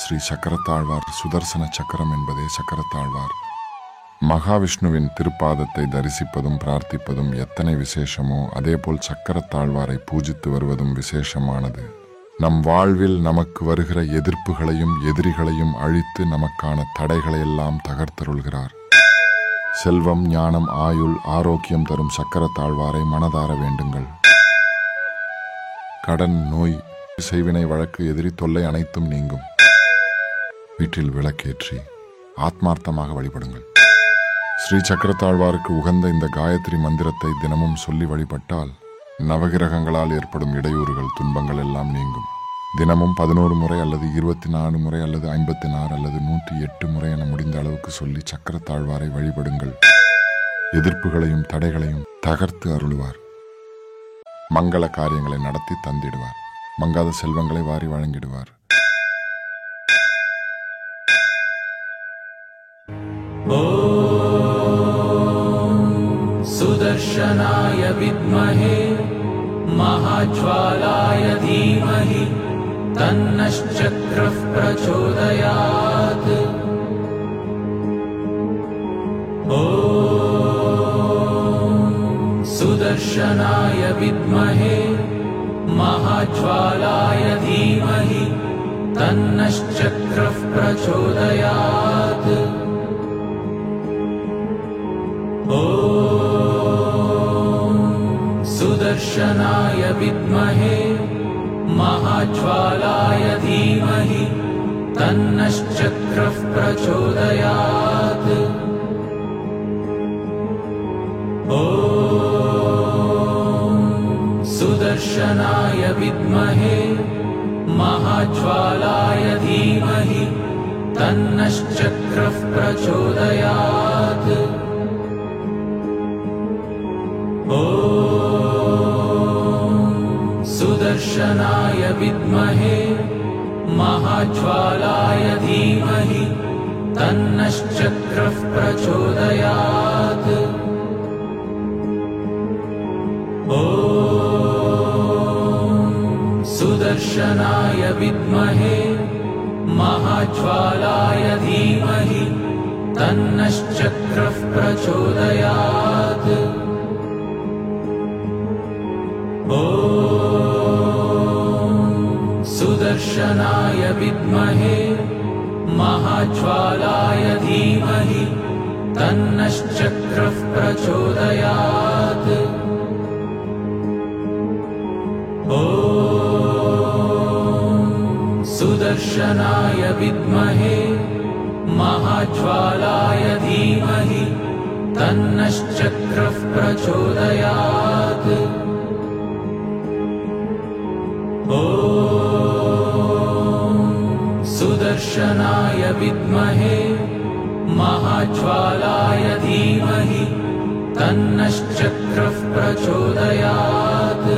ஸ்ரீ சக்கரத்தாழ்வார் சுதர்சன சக்கரம் என்பதே சக்கரத்தாழ்வார். மகாவிஷ்ணுவின் திருப்பாதத்தை தரிசிப்பதும் பிரார்த்திப்பதும் எத்தனை விசேஷமோ அதேபோல் சக்கரத்தாழ்வாரை பூஜித்து வருவதும் விசேஷமானது. நம் வாழ்வில் நமக்கு வருகிற எதிர்ப்புகளையும் எதிரிகளையும் அழித்து நமக்கான தடைகளையெல்லாம் தகர்த்தருள்கிறார். செல்வம், ஞானம், ஆயுள், ஆரோக்கியம் தரும் சக்கரத்தாழ்வாரை மனதார வேண்டுங்கள். கடன், நோய், செய்வினை, வழக்கு, எதிரி தொல்லை அனைத்தும் நீங்கும். வீட்டில் விளக்கேற்றி ஆத்மார்த்தமாக வழிபடுங்கள். ஸ்ரீ சக்கரத்தாழ்வாருக்கு உகந்த இந்த காயத்ரி மந்திரத்தை தினமும் சொல்லி வழிபட்டால் நவகிரகங்களால் ஏற்படும் இடையூறுகள், துன்பங்கள் எல்லாம் நீங்கும். தினமும் 11 முறை அல்லது 24 முறை அல்லது 56 அல்லது 108 முறை என முடிந்த அளவுக்கு சொல்லி சக்கரத்தாழ்வாரை வழிபடுங்கள். எதிர்ப்புகளையும் தடைகளையும் தகர்த்து அருளுவார். மங்கள காரியங்களை நடத்தி தந்திடுவார். மங்காத செல்வங்களை வாரி வழங்கிடுவார். सुदर्शनाय विद्महे महाज्वालाय धीमहि तन्नश्चक्रः प्रचोदयात्। सुदर्शनाय विद्महे महाज्वालाय धीमहि तन्नश्चक्रः प्रचोदयात्। सुदर्शनाय विद्महे महाज्वालाय धीमहि तन्नश्चक्रः प्रचोदयात्। सुदर्शनाय विद्महे महाज्वालाय धीमहि तन्नश्चक्रः प्रचोदयात्। सुदर्शनाय विद्महे महाज्वालाय धीमहि तन्नश्चक्रः प्रचोदयात्। सुदर्शनाय विद्महे महाज्वालाय धीमहि तन्नश्चक्रः प्रचोदयात्। सुदर्शनाय विद्महे महाज्वालाय धीमहि तन्नश्चक्रः प्रचोदयात्। सुदर्शनाय विद्महे महाज्वालाय धीमहि तन्नश्चक्रः प्रचोदयात्। सुदर्शनाय विद्महे महाज्वालाय धीमहि तन्नश्चक्रः प्रचोदयात्।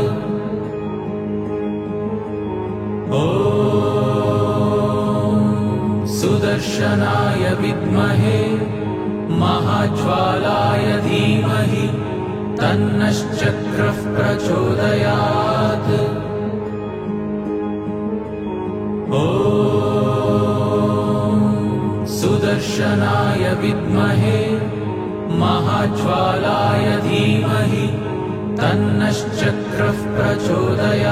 सुदर्शनाय विद्महे महाज्वालाय धीमहि तन्नश्चक्रः प्रचोदयात्। सुदर्शनाय विद्महे महाज्वालाय धीमहि तन्नश्चक्रः प्रचोदयात्।